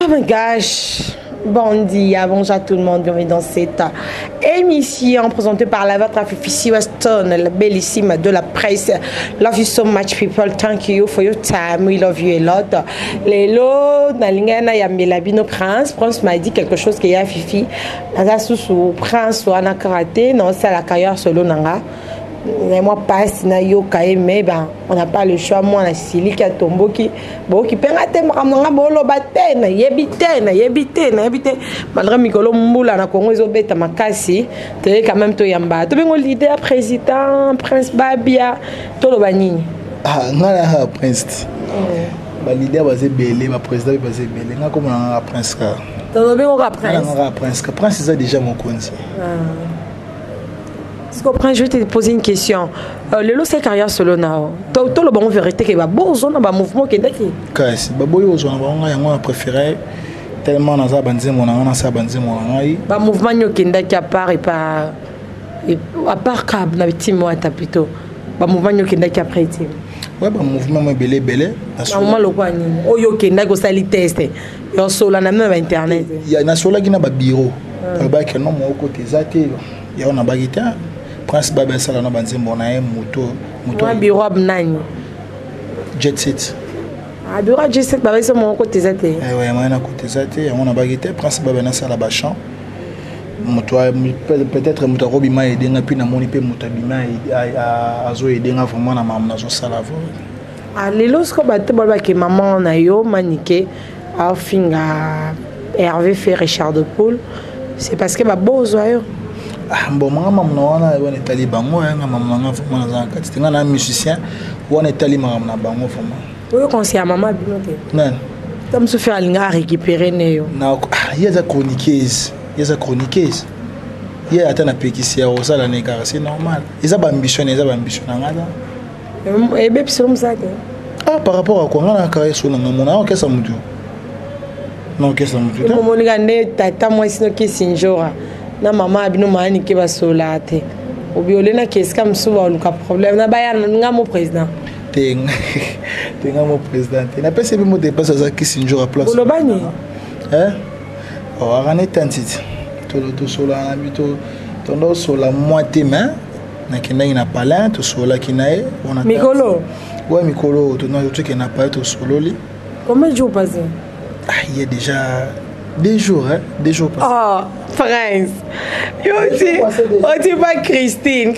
Oh my gosh, bon dia, bonjour à tout le monde, bienvenue dans cette émission présentée par la votre Fifi Weston, la bellissime de la presse. Love you so much people, thank you for your time, we love you a lot. Lelo, nalingana ya Melabino Prince m'a dit quelque chose qu'il y a Fifi, naza sous Prince ou ana karaté, non c'est la carrière solo nanga. Mais moi passe na yo kae mais ben on n'a pas le choix moi na sili ki atombo ki bo ki penga te makamanga bolo batena yebite malgré mikolo mbula na Congo ezobeta makasi te quand même to yamba to bengo leader président Prince Babia to lo banini ngala Prince ba leader bazé belé ba président bazé belé nga comme na Prince ka to bengo ka Prince c'est déjà mon konzi. Je vais te poser une question. Le lot c'est carrière solo now. Tout le bon vérité que va bon zone ba mouvement qui ndaki. Kasi ba boyo zone ba nga yango préféré tellement na za banze mon na sa banze mon ngai. Ba mouvement nyo ki ndaki à part cab na petit moi ta plutôt. Ba mouvement nyo ki ndaki après team. Ouais ba mouvement mo belé na moment lo kwa nini. Oyo ki ndaki sali test. Yo solo na même internet. Ya na solo ki na ba bureau. Ba ke no mo côté zate ya on a bagita. Prince Babel sala na banzembo na moto bureau abnani jet set bureau jet set ba mon côté zate ouais moi na côté zate on a bagité Prince Babel na sala ba champ moto peut-être moto robi ma aider na puis na moni pe moto bima azo aider na vraiment na maman na zo sala vo lelo sko ba te ba ke maman na yo manike a finga Hervé fait Richard de Poule c'est parce que ba bozo yo bon maman wana wana tali bango nga maman nga vraiment na kati tinga na musicien wana tali maman na bango vraiment oyo conseiller maman binote non tam se faire linga récupérer neyo na yeza chroniqueuse ye ata na pékisia o sala ne car c'est normal eza ba ambition ngada e be pso msake par rapport à quoi ngana carrière sur na mona que ça mutu non que ça mutu mo moninga ne tata moi sino ki sinjora na mama abino mani ke basola te obiole na keska msuba oluka problème na bayana nga mo président tenga mo président na pese bi mo dépasse ça qui sinjo à place olobani arane tantiti to sola na bito tondo sola moitié main na kinai na palin to sola kinae on a mikolo mikolo to na to ke na pa to sololi combien de jours passé il y a déjà 2 jours passés. Prince. On dit pas Christine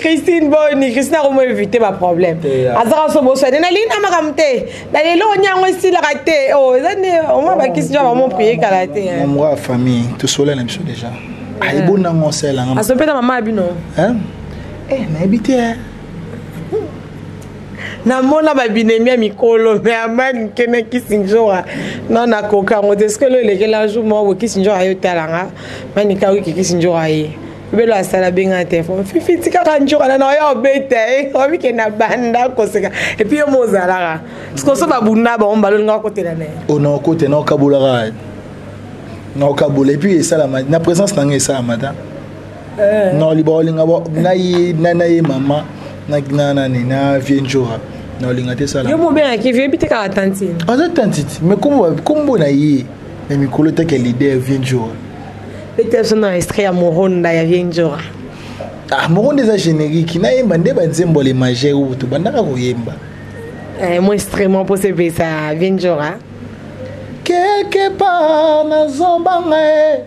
Boni. Christine a vraiment évité ma problème. Azara so boso. Na lina makamte. Na lelo nyango ici la raté. Oh, on m'a pas question vraiment prier kalaté. Moi famille, tout soleil la mission déjà. Ai bon na ngosel nga. Asopeta mama abino. Na habité. Na mona babinemi mikolo mais amani kene kisinjoa non na koka ngo est-ce que le lekela jour mo kisinjoa yo talanga mani ka wi kisinjoa yi belo asala benga telefone fifi tika kanjoa na yo bete o bi kena banda koseka et puis mo zalaka parce que so babuna ba on balon nga côté la ne o na côté na kabula et puis ça la présence na ngesa madame non libolinga na yi mama na vienjora na lingate sala yo mo bien ki vie bité ka tantine tantite mais comme na yi na mikolo ta que l'idée vienjora peut-être son extrait à moronda ya vienjora moronda za générique na yemba nde banzembo les majeurs ou to bandaka ko yemba moi extrêmement possible ça vienjora quelque part na zombanga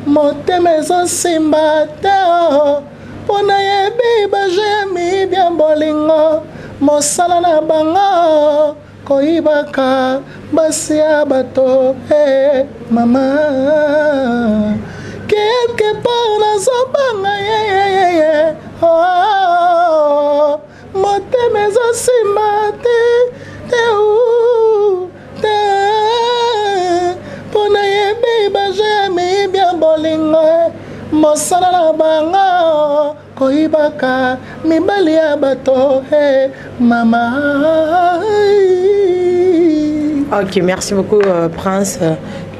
motema zo simba ta pona yebi ba jemi bien bolingo mosala na bango koibaka basi ya bato mama quelque part na zobanga motema ezosimba te pona yebi ba jemi bien bolingo mosala na bango koibaka mibali ya bato mama. Ok, merci beaucoup Prince.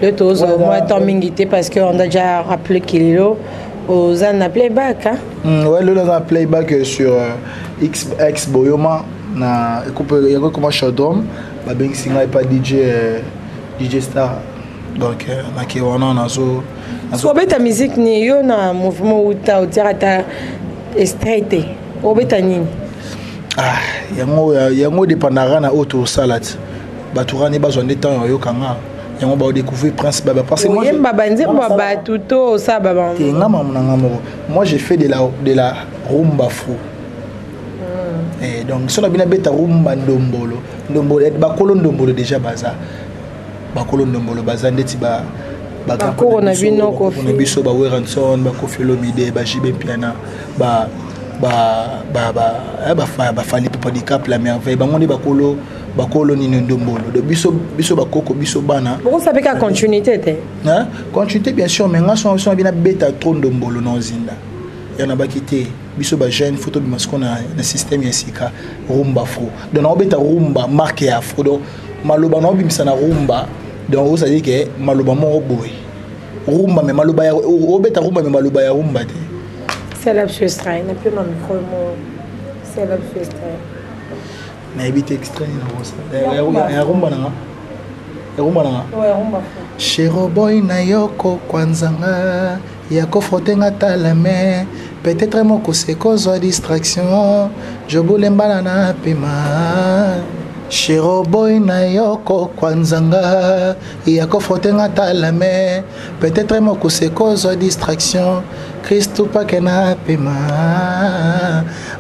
Le tose, moi tant mingité parce qu'on a déjà rappelé qu'il est là. Aux an playback hein. Ouais, le on a playback sur X Boyoma na écoute comment Shadom ba ben singa pas DJ Star. Donc naki wana nazo so beta musique ni yo na mouvement uta utirata straight obeta nini yango dépendara na auto salat baturani bazwa de temps yo kanga yango ba découvrir prince baba parce que moi tuto ça baba moi j'ai fait de la rumba fou. Et donc si on a bien beta rumba ndombolo bakolo ndombolo déjà baza bakolo ndombolo baza ndeti ba bakolo na bino ko na biso ba Weranson ba Koffi Olomide ba Jibe Piana ba fali pepa di cap la merveille bango ni bakolo ni ndombolo de biso bakoko biso bana pourquoi ça fait continuité te hein continuité bien sûr mais ngaso bien beta trop ndombolo no zinda yana bakité biso ba jeune photo bi masko na système ya sika rumba fro donc on beta rumba marqué afro donc maloba no bimisa na rumba donc ça dit que maloba mo boy rumba mais maloba ya obeta rumba mais maloba ya rumba te c'est la extrait n'a plus le micro c'est la extrait na éviter extrait na rosa ya rumba nanga ouais rumba Chero boy na yoko kwanzanga yako frotenga talame peut-être moko c'est cause de distraction je voulais mbalana pema Chero boy na yoko kwanzanga yako frotenga talame peut-être moko c'est cause de distraction Christo pakena pema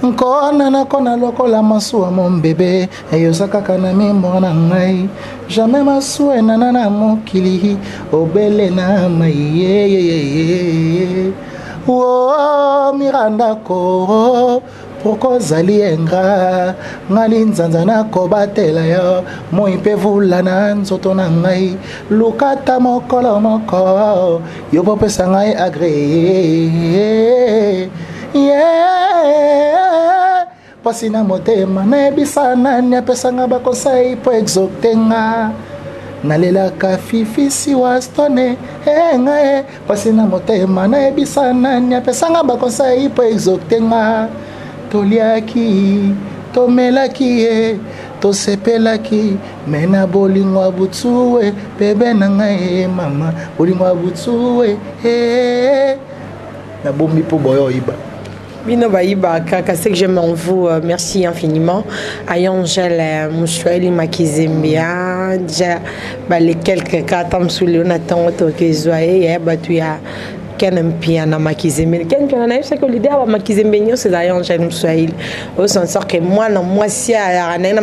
nkona na kona lokola masuwa mon bébé eyosaka kana mimona ngai jamais masuwa nana mokili obele na maye oh miranda ko poko zali enga ngali nzanza na kobatela yo moi mpe vula na nzoto na ngai lukata mokolo moko yo popesa ngai agré pasi na motema nayebisa nani apesanga bakonsei po exoktenga nalelaka fifisi wastone enga pasi na motema nayebisa nani apesanga bakonsei po exoktenga toliaki tomelaki ye tosepelaki mena bolingo ya butsuwe bebe na ngai mama bolingo ya butsuwe nabombi mpo boyo iba Bino Baïba, c'est que j'aime en vous, merci infiniment. Ayangel Mouchoueli Makizembia, déjà les quelques cas, Tam Soulionatan, Tokezoae, Batuya, Kenem Piana Makizembe. Ken Piana, c'est que l'idée à Makizembe, c'est Ayangel Mouchoueli. Au sens que moi, non, moi, si à la Ranena,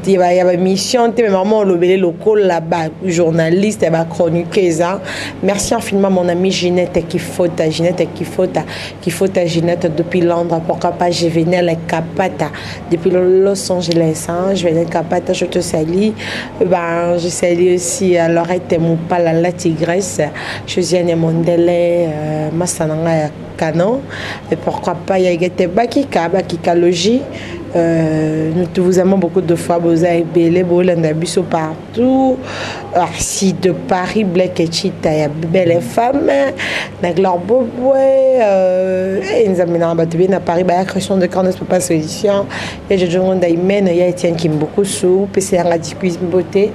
il y a une mission, mais maman le local là-bas, journaliste, et chroniqueuse. Merci infiniment mon amie Ginette qui faut à Ginette depuis Londres. Pourquoi pas je venais à la Capata depuis Los Angeles. Je venais à la Capata, je te salue. Je salue aussi Laurette Moupala, la tigresse, Josiane Mondele, Massananga Kano. Et pourquoi pas il y a Bakika Logis. Nous vous aimons beaucoup de fois. Vous avez belé, Bisso partout. Si de Paris, Black et Chita, il y a belles femmes. Naglor Boboué. Nous avons battu à Paris. Il y a création de Cornes pour pas solution. Il y a John Daimen, il y a Etienne qui me beaucoup sous. PC en radicus beauté.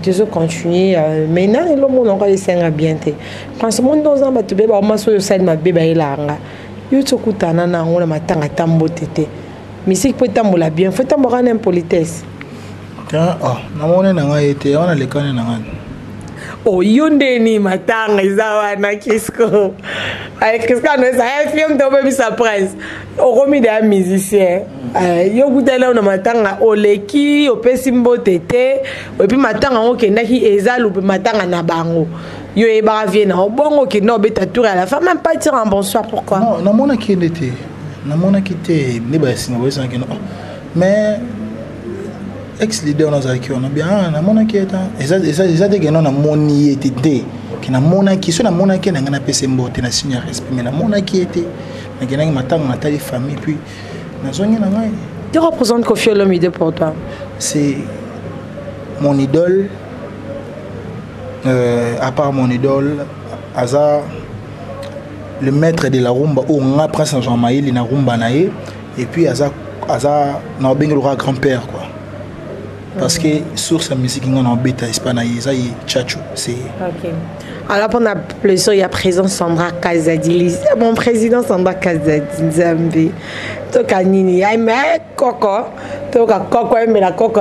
Toujours continuer. Maintenant, il y a mon encore les à bien. Franchement, dans un bateau, on m'a sur le side ma bébé là. Il y a tout le temps, on a matanga tambo tété. Musique peut tambola bien, faut tambola en politesse. Tiens, namone nanga été, on a les cannes nanga. Oh, yonde ni matanga izawa na kisko. Avec qu'est-ce qu'on a ça film de baby surprise. Au remis des musiciens. Yo gutela na matanga oleki, opesimbo tete, et puis matanga on kenda ki ezal ou matanga na bango. Yo e ba vie na bongo ki no beta tour à la fin même pas dire un bonsoir pourquoi. Non, namona qui était. Namona quitté ni ba sina bo sanki no mais ex leader na zaki on bien namona qui est eza de que non na moni était qui namona qui so namona qui na ngana pese mbote na signer respect mais namona qui était na ngana matanga na tali famille puis na zongi na ngai. Tu représentes Koffi Olomide pour toi? C'est mon idole. À part mon idole Aza le maître de la rumba où on apprend Saint-Jean Maïli na rumba nae et puis Aza na bengelo grand-père quoi parce que sur sa musique on a bêta espagnol ça y chacho c'est OK. Alors pour la plus il y a présent Sandra Kazadi, mon président Sandra Kazadi Nzambe. To kanini ay mais coco, to coco mais la coco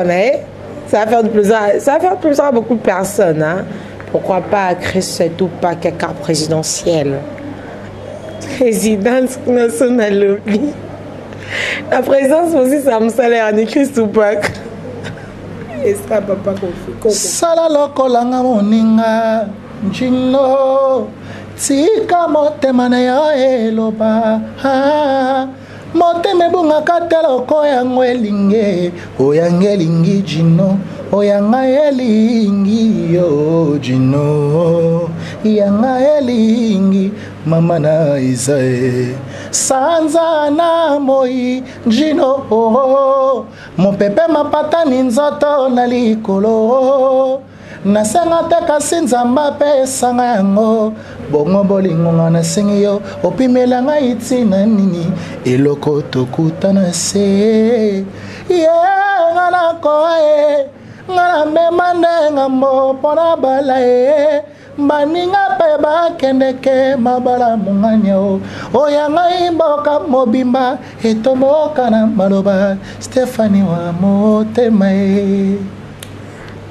ça va faire plaisir à beaucoup de personnes hein. Pourquoi pas créer surtout pas quelqu'un présidentiel. Présidence nationale. La présidence aussi ça me salaire en écrit sous pack. Et ça papa qu'on fait. Sala lokolanga moninga njino tika motema na yo eloba motema ebungaka te loko yango elingi oyanga elingi jino oyanga elingi yo jino yanga elingi mama na isae sanza na moi jino mopepe mapatani nzoto na likolo nasenga te kasi nzamba mpe esanga yango bongo bolingo nga nasengi yo opimela ngai ntina nini eloko tokutana se ye nga nakoa ye nga namema ndenga mbo mpona bala ye baninga mpe bakendeke mabala monganya o oya ngai mboka mobimba etomoka na maloba Stéphanie wa motema ye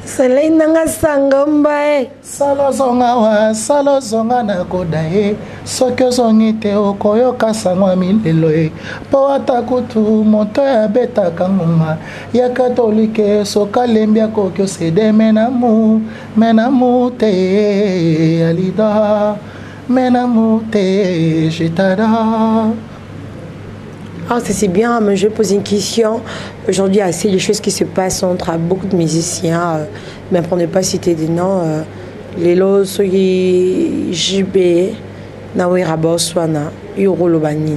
Salai nanga sangomba salo zonga na kodaye soki ozongi te okoyoka sangwa milelo e po ata kutu moto abetaka ngonga ya katolike soka lembi akoki osede menamu te alida menamu te jetada. Ah, c'est bien, mais je pose une question. Aujourd'hui, il y a assez de choses qui se passent entre beaucoup de musiciens, mais pour ne pas citer des noms, les lots, ceux qui JB, Nawira Boswana, Yoro Lobanini,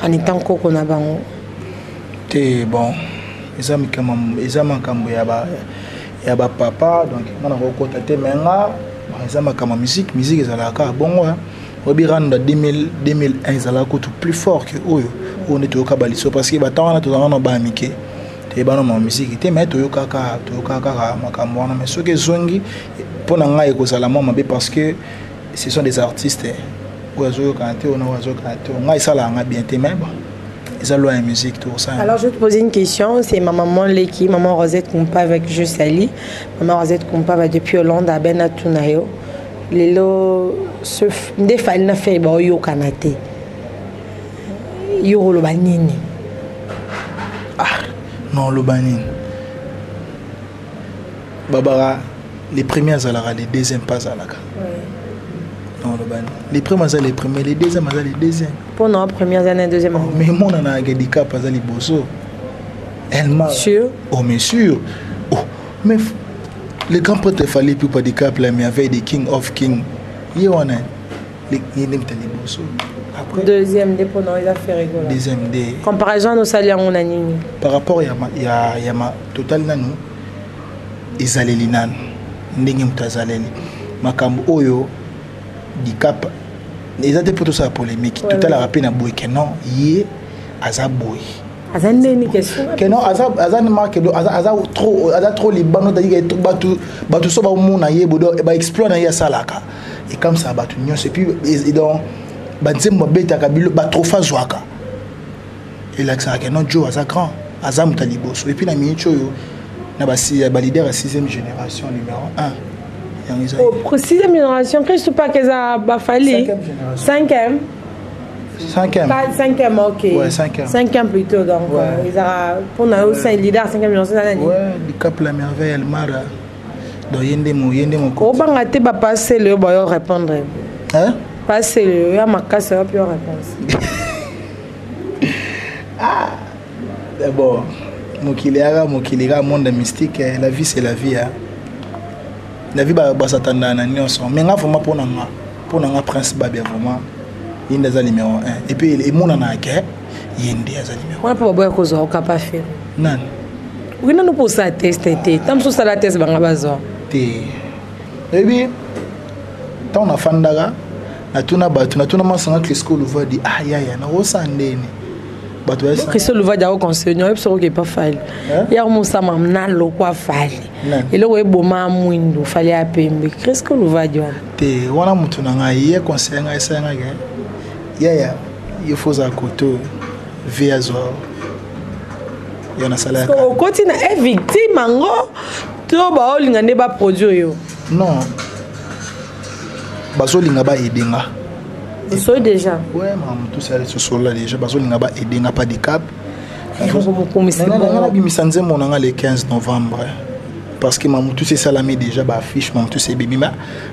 en étant qu'on a bango. C'est bon, ils ont yaba papa, donc on a recontacté maintenant, ils ont musique ils ont la carte bon. Obiranda 2001 ils ont coûté plus fort que eux. On est au Kabaliso parce que on a tout dans ba amike te ba na musique te mais to kaka makambo mais ce que zongi pour nga ekozala mama parce que ce sont des artistes ozo kanté on ozo kanté nga isala nga bien te mais bon ils ont la musique tout ça. Alors je vais te poser une question, c'est ma maman Leki, maman Rosette Kumpa avec Josali, maman Rosette Kumpa depuis Hollande à Benatunayo. Lelo se ndefa na fait ba yo kanate. Yoro Lobanini. Ah, non, Lobanini. Babara, les premiers à les deuxièmes pas à la non, Lobanini. Les premiers à les premiers, les deuxièmes à les deuxièmes. Pour nos premières années, deuxième année. Mais mon a un handicap à les bosso. Elle m'a. Sûr? Oh, mais sûr. Oh, mais les grands prêtres fallait plus pas de cap là, mais avec des King of King. Il y a les bosso. Après, deuxième dé pour il a fait rigoler. Deuxième dé. Comparaison à nos salaires on a nini. Par rapport à ma total nanou izaleli nan ndenge mutazaleli makambo oyo di cap ils ont pour tout ça polémique total a rappelé na boy que non yé aza boy azande ni question que non azane marque aza trop libano d'ailleurs batu so ba mona yé bodo ba explore na ya salaka et comme ça batu nyonso et puis donc banzembo beta kabilo ba trofa zwaka et là ça que non Joe aza grand aza mutaliboso et puis na minute yo na ba leader à 6e génération numéro 1 pour 6e génération qu'est-ce pas que ça ba fallait 5e ok ouais 5e 5e plutôt donc ils a pour na aussi un leader 5e génération ouais du Cap la merveille El Mara donc yende mo ko banga te ba passer le ba répondre hein passer le ya makasa ya plus réponse ah d'abord mokiliga monde mystique la vie c'est la vie hein la vie ba satana na nyonso mais nga vraiment pour nga prince babia vraiment il est numéro 1 et puis il mona na ke yende ya numéro 1 on peut pas ko zo ka pas faire nan oui non pour ça tester tam so ça la test banga bazo te et puis tant na fandara na tuna masanga Crisco le voit dit ah ya na osandeni Christo Louva d'ao conseiller et sur qui pas fallu hier mon sama na lo quoi fallu et le ouais boma mwindo fallait à pembe Christo Louva d'ao te wana mutu na ngai conseiller ngai ça ngai ya il faut za koto via zo ya na sala ko koti na est victime ngo to ba olinga ne ba produit yo non bazolinga ba edenga so déjà ouais maman tout ça sur sol là déjà bazolinga ba edenga pas de cap on bimisa nzembo na nga le 15 novembre parce que maman tout c'est salami déjà ba affiche maman tout c'est bimima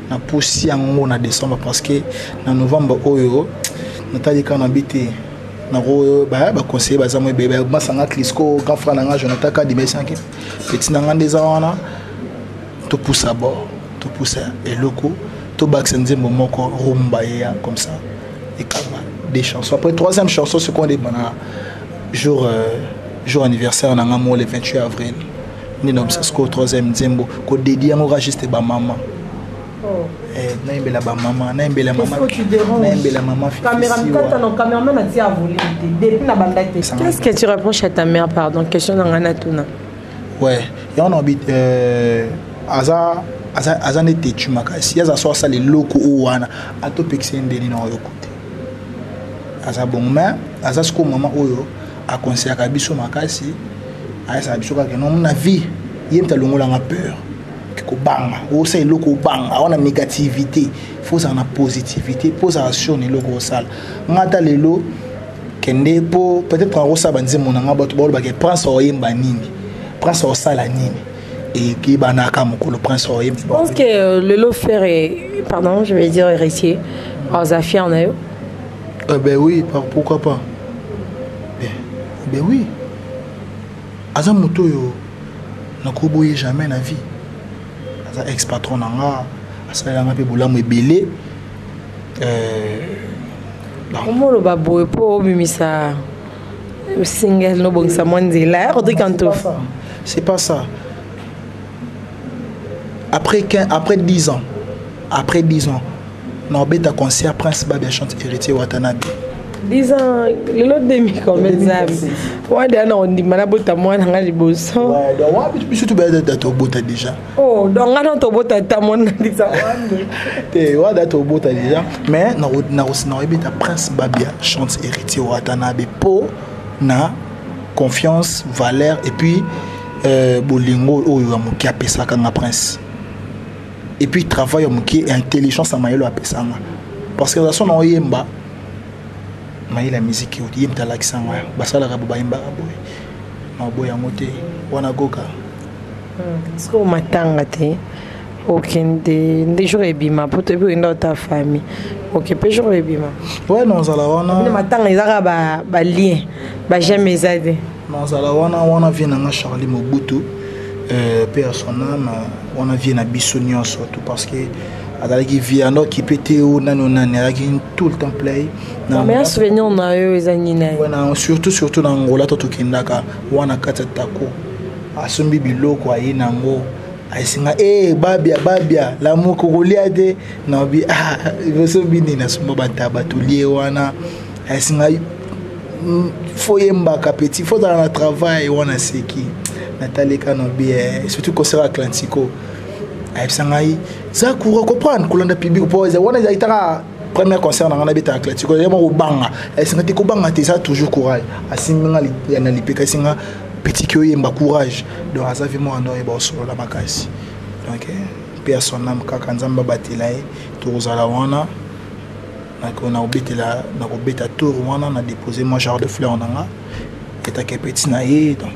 na poussi yango na décembre parce que na novembre oyo natali kana bité na ro ba conseiller bazamo bébé masanga Clisco grand frère na nga Jonathan ka dimesanki petit na nga ndeza wana to poussa bord to poussa et loko to baxenze momoko rumba ya comme ça et des chansons après troisième chanson ce qu'on est bana jour anniversaire na ngamo le 28 avril ni nom ça score troisième nzembo ko dédié ngo registre ba maman na imbela ba maman na imbela maman caméraman a dit à voler depuis na banda qu'est-ce que tu reproches à ta mère pardon question na ngana tuna ouais et on habite aza ne tetu makasi aza so asala eloko oyo wana atopekisa ndeni na oyo kote aza bon mais aza siko mama oyo akonseyaka biso makasi ayesaka biso kaka no na vie ye mta longolanga peur kobanga osala eloko obanga awana négativité faut ozala na positivité po ozala sur na eloko osala nga ata lelo kende po peut-être akosala banzembo na nga bato balobaka prince oyemba nini prince osala nini et qui banaka moko le prince oyemba. Je pense que le lot faire est pardon je vais dire héritier aux affaires na yo ben oui pourquoi pas ben oui aza moto yo nakoboye jamais na vie aza ex patron nanga asalanga pe bolamu ebele comment le babo po bimisa single no bongisa monzela Rodrigue Antof c'est pas ça après 10 ans na obeta concert Prince Babia chante héritier Watanabe 10 ans le lot demi comme ça moi dana on dit mana bota moi nga liboso ouais donc wa biso to beta to bota déjà oh donc nga to bota ta mon dit ça te wa da to bota déjà mais na obeta Prince Babia chante héritier Watanabe po na confiance valeur et puis bolingo oyo amoki apesaka nga prince et puis travail amoki intelligence amayelo apesanga parce que son oyemba mayi la musique oti yemta lakisanga basalaka bo bayemba boy na boy yangote wana goka est-ce que matanga te okende des jours ebima pour te pour dans ta famille OK pe jour ebima ouais non zala wana matanga ezaka ba lien ba jamais zade non zala wana vient na Charlie Mobutu père son âme on a vient na bisonio surtout parce que azalaki via ndo qui pété ou nanonani azalaki tout le temps play na meilleur souvenir na yo ezangi na ouais na surtout na ngola to kindaka wana kata tako asombi biloko ayi nango aisinga babia la moko kolia de na bi voso bini na sumba bataba tulie wana aisinga foyemba ka petit faut dans le travail wana seki Nathalie Kanobi surtout concert Atlantico aisangai za courant comprendre kolanda public pour wana za itara premier concert na beta Atlantico ya mo banga aisinga te ko banga te ça toujours courage asinga na lipeka singa petit que yemba courage donc aza vraiment ando e ba solo la makasi donc personne nam kaka nzamba batela e tozala wana na obetela na obeta tour wana na déposer moi genre de fleurs nanga et ta petit na e donc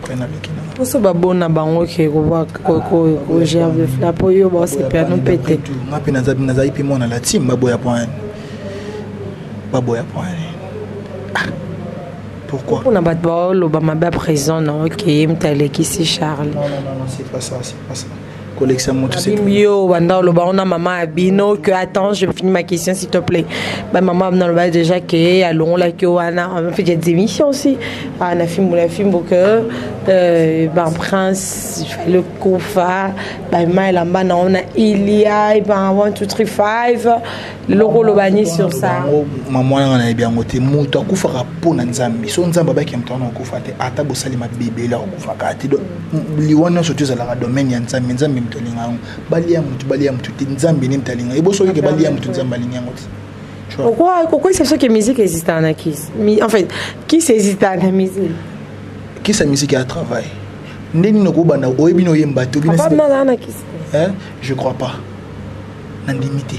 après na lekina poso babona bango ke ko gère de fleurs pour yo ba c'est pas non pété ngapi na ipi mona la team baboya point pourquoi on a battu le bama ba présent non OK mtale qui c'est Charles non c'est pas ça collection moto c'est yo banda le on a maman abino que attends je finis ma question s'il te plaît bah maman dans le bas déjà que allons là que on a fait des émissions aussi on a film que ben prince le kofa bah mal en bas on a Ilia ben 1 2 3 5 le logo le bani sur ça maman on a bien moté moto kufa pour na nzambi so nzamba ba ki mtona kufa te ata bosali mabebe la kufa kati do liwana surtout za la domaine ya nzambi mtolinga balia mutu te nzambi ni mtalinga eboso ke balia mutu nzamba linga ngoti pourquoi c'est ça que musique existe en Kiss en fait qui existe en musique qui sa musique à travail ndeni no ko banda oyebi no yemba to bina hein je crois pas nandimité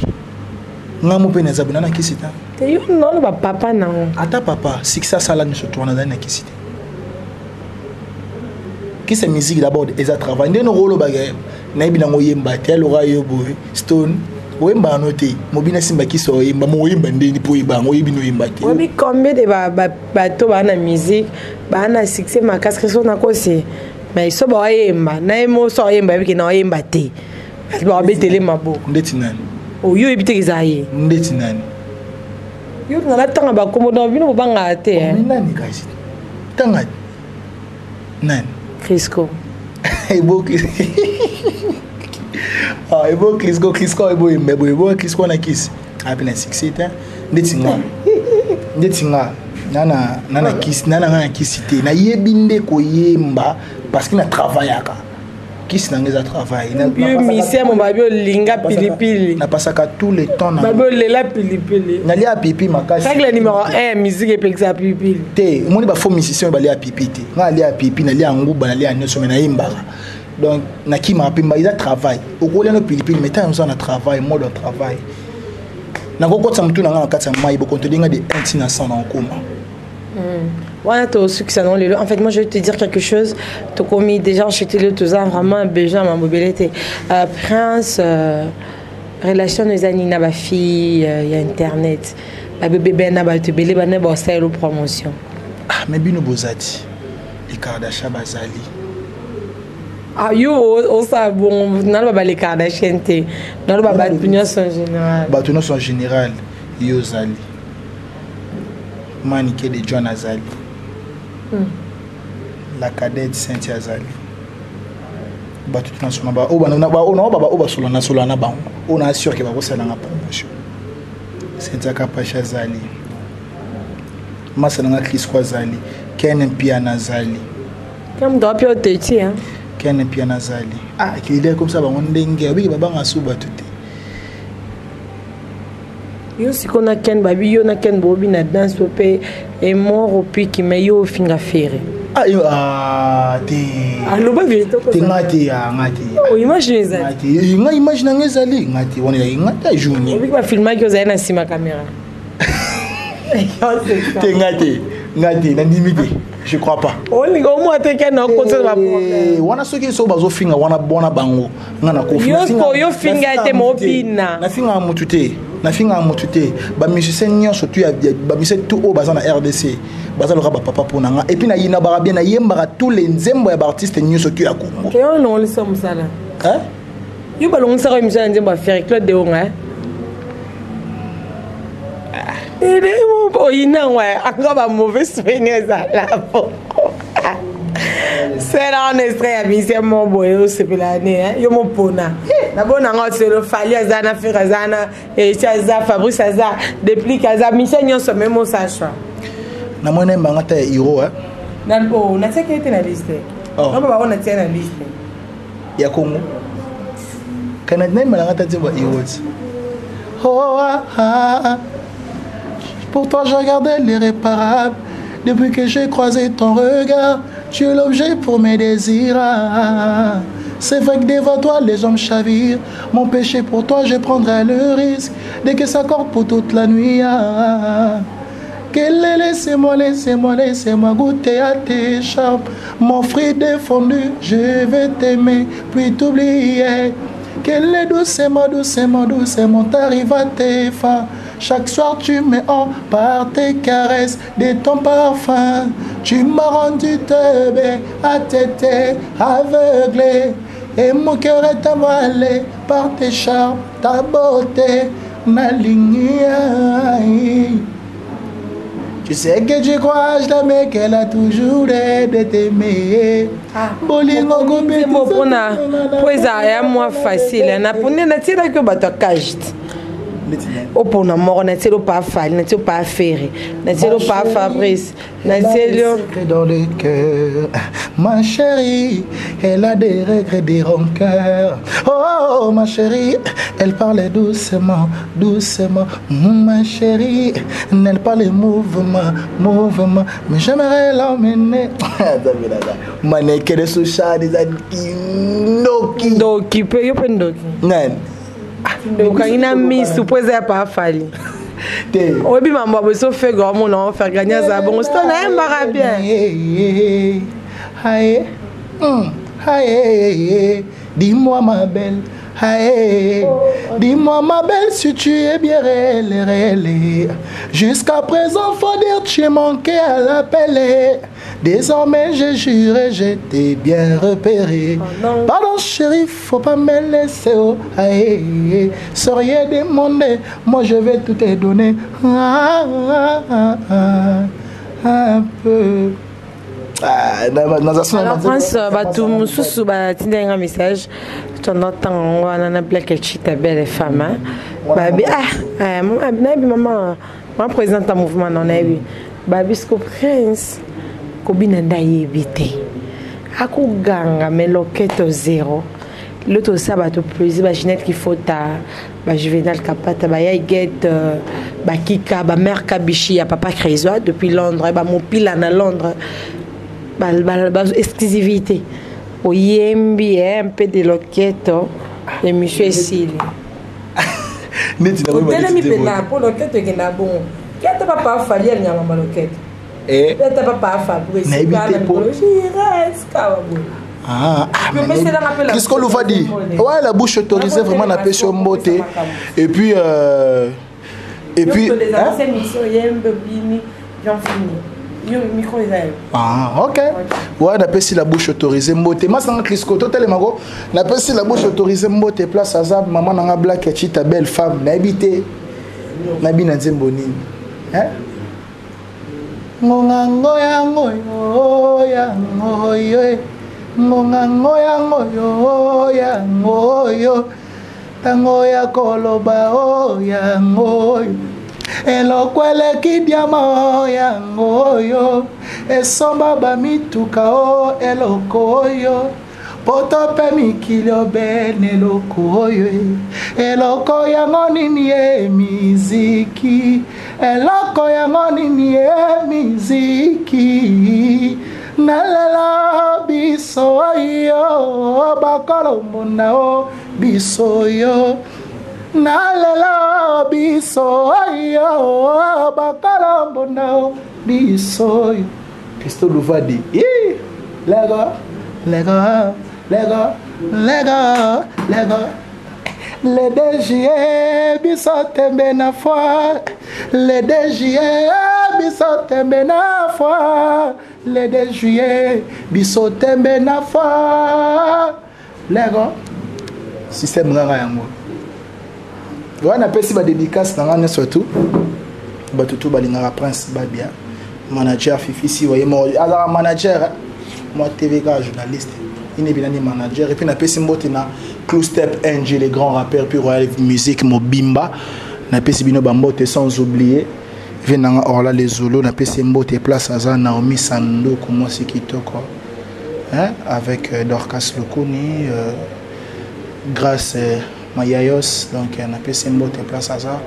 ngamo pe na zabuna na kisita te yo non ba papa non ata papa siksa sala ni surtout na kisita qui sa musique d'abord et à travail ndeno rolo bagay na ibina ngo yemba te alora yobo stone oyemba noté mobina simba ki so yemba mo yemba ndeni po yemba ngo yebino yemba te obi combien de bato ba na musique ba na succès ma casque so na ko se mais so ba yemba na emo so yemba bi na yemba te ba betele mabo ndeti nani o yo ebite kizaye ndeti nani yo na la tanga ba komodo bino banga te nani kasi tanga nani Crisco ebo ah ebo Crisco ebo mebo ebo Crisco na kiss apena 67 ndetinga nana kiss nana kisite na yebinde ko yemba parce que na travaillaka kiss na ngeza travail na mise mo babio linga pilipili na pasaka tout le temps na babio lela pilipili na lia pipi makasi règle numéro 1 musique et pexa pilipili te moni ba faux musicien ba lia pipi te na lia pipi na lia nguba na lia nyoso na yemba donc na ki ma pimba il a travail au ko leno pilipili mais tant on a travail mode de travail na ko kotsa mtu na nga katsa mai bo kontelinga de 1 na 100 en coma. Ouais, tu as succès non les en fait moi je vais te dire quelque chose tu as commis déjà acheté le tout ça vraiment déjà ma mobilité prince relation des anina ba fille il y a internet ba bébé na ba te belé ba na ba style promotion ah mais bino bozati les Kardashian bazali ah yo ça bon na ba les Kardashian te na ba ba opinion en général ba opinion en général yo zali Manique de John Azali. La cadette Cynthia Azali. Batu national ba o bana ba o na ba o ba solana ba on a sûr que ba ko sala na promotion. Cynthia Kapacha Azali. Masana Chris Kwazali, Ken Piana Azali. Comme doit pio teti hein. Ken Piana Azali. Ah, qui est comme ça ba on ndenge bi ba nga suba tuti. Yo si qu'on a ken babi yo na ken bobi na danse popé et mort au pic mais yo finga ferré ah te allo ba vito te ngati ya ngati o imagine ça ngati nga imagine ngezali ngati wona ya ngata juni obi ba filma ki oza na sima caméra te ngati na limite je crois pas on go mo te ken na côté ba problème wana soki so bazo finga wana bona bango ngana ko yo finga te mo bina na finga mutu te na finga mutu te ba musicien nyonso tu ya ba musicien tout au bazana RDC bazalo ka ba papa pona nga et puis na yina bara bien na yembara tous les nzembo ya ba artiste nyonso tu ya Congo ke on le somme ça là hein yo ba longa sa musicien nzembo faire Claude de Onga et mon boyina ouais encore mauvais souvenir ça là c'est là on est très amusé mon boy c'est pour l'année hein yo mon pona na bona nga c'est le fali azana faire azana et ça Fabrice Aza depuis kaza mission nyo so même ça choix na mona mbanga ta hero hein na po na teke était na liste non ba on a tient na liste ya Congo kana na mbanga ta tsemba hero oh ah pour toi je regardais l'irréparable depuis que j'ai croisé ton regard tu es l'objet pour mes désirs c'est vrai que devant toi les hommes chavirent mon péché pour toi je prendrai le risque dès que ça corde pour toute la nuit laissez-moi goûter à tes charmes mon fruit défendu je vais t'aimer puis t'oublier qu'elle est doucement t'arrives à tes fins. Chaque soir tu me hantes par tes caresses, de ton parfum. Tu m'as rendu teubé, à tété, aveuglé. Et mon cœur est avalé par tes charmes, ta beauté, ma lignée. Tu sais que tu crois, je l'aimais, qu'elle a toujours aidé t'aimer. Bolingo gobe c'est bon pour na pois a moins facile na pour na tira que bato cagite o pour na mort na tiro pas fall na tiro pas ferré na tiro pas Fabrice na tiro dans le cœur. Ma chérie, elle a des regrets, des rancœurs. Oh ma chérie, elle parlait doucement, doucement. Ma chérie, elle parlait mouvement, mouvement. Mais j'aimerais l'emmener. Maneke de Soucha, des Ndoki. Ndoki, peut y avoir Ndoki. Non. Quand il a mis sous poser pas fallu. Oui, mais maman, vous avez fait grand monde, on faire gagner ça. Bon, c'est un embarras bien. Dis-moi ma belle. Dis-moi ma belle si tu es bien réelle. Jusqu'à présent, faut dire tu es manqué à l'appel. Désormais, j'ai juré, je t'ai bien repéré. Pardon chérie, faut pas me laisser. Oh, sans rien demander, moi je vais tout te donner. Un peu. Alors, France, tout le sous un message. Ton temps, on a appelé quelqu'un belle femme. Maman, ma présente un mouvement dans la vie. Babisco Prince, Kobina Daïbité. Ako ganga, mais loquette zéro. L'autre sabbat au plaisir, Ginette qui faut ta Juvenal Kapata, Yaïget, Kika, mère Kabichi, papa Crésois depuis Londres, mon pile à Londres. Exclusivité au yembi un peu de loquette et monsieur Sili pour loquette qui n'a bon qui a pas fallu à ma loquette et t'as pas Fabrice qu'est-ce qu'on nous a dit? Ouais, la bouche autorisée vraiment n'a pas sur beauté et puis les anciennes missions j'en finis. Ah, ok. Ouais, on appelle si la bouche autorisée. Mbote. Moi, c'est un crisco. Toi, télémago. On appelle si la bouche autorisée. Mbote. Place à Zab. Maman, on a black. Tu ta belle femme. N'habite. N'habite dans Zemboni. Hein? Ngonga ngoya ngoya ngoyo. Ngonga ngoya ngoya ngoyo. Tangoya koloba oya ngoyo. Elokwele kidiamo yangoyo esomba bamituka o elokoyo poto pe mikilio bene elokoyo eloko yango nini e miziki eloko yango nini e miziki nalela biso yo bakolo mona o biso yo nalela biso yo bakolo mona biso yo Christo Louvadi lego lego lego lego lego le DJE biso tembe na foi le DJE biso tembe na foi le DJE biso tembe na foi lego système nganga yango on appelle si ma dédicace dans l'année surtout batutu balingara prince babia manager fifi si voyez moi alors manager moi TVK journaliste il est bien manager et puis on appelle si mbote na Clou Step NG les grands rappeurs puis Royal Music Mobimba on appelle si bino bambote sans oublier venant orla les Zolo on appelle si mbote place à Naomi Sando comment c'est qui toko hein avec Dorcas Lokuni grâce Mayayos, donc on a passé une bonne place à ça.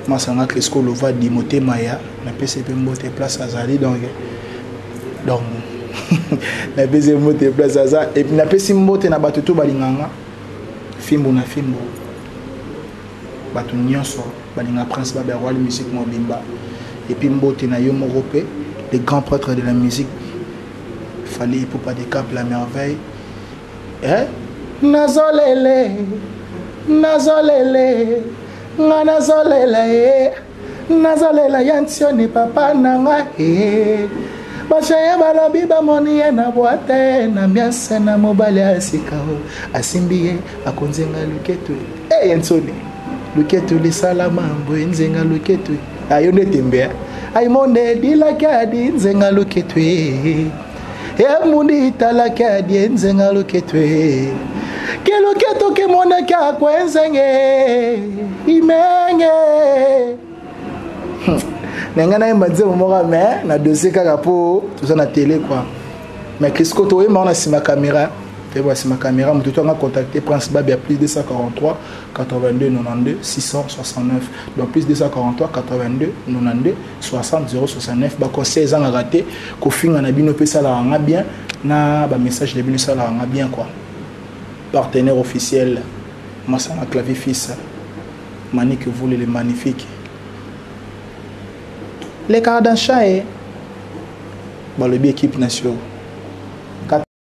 Moi, c'est un crisco lova d'imoté Maya. On a passé une bonne place à ça. Donc, on a passé une bonne place à ça. Et puis, on a passé une bonne place à balinganga. Fimbo na fimbo. Batu nyonso. Balinga Prince Babé Royal Music Mobimba. Et puis, mbote na yo Moropé, les grands prêtres de la musique. Fallait pour pas des cap la merveille. Hein? Nazolele. Nazolele, nazolela nazolela yantioni papa nanga Bashaya balobi bamoni ye na boite na miase na mobali asika asimbiye akonzenga luketu ensoni luketu lisala mambo enzenga luketu ayo ndetembe ay monde dilaki adi nzenga luketu mundi italaki adi nzenga luketu keluketu kemonaki akwenzenge imenge Nengana yembanze momoka mais na dossier kaka po tout ça na télé quoi. Mais Crisco to yema na sima caméra, te voici ma caméra, mon tuteur m'a contacté Prince Babi à plus 243 82 92 669. Donc plus 243 82 92 60 069 ba conseil za raté ko finga na bino pesa la nga bien na ba message de bino ça la nga bien quoi. Partenaire officiel Masana Clavier Fils. Mani que vous les magnifiques. Les Kardashians, bon, le équipe nationale.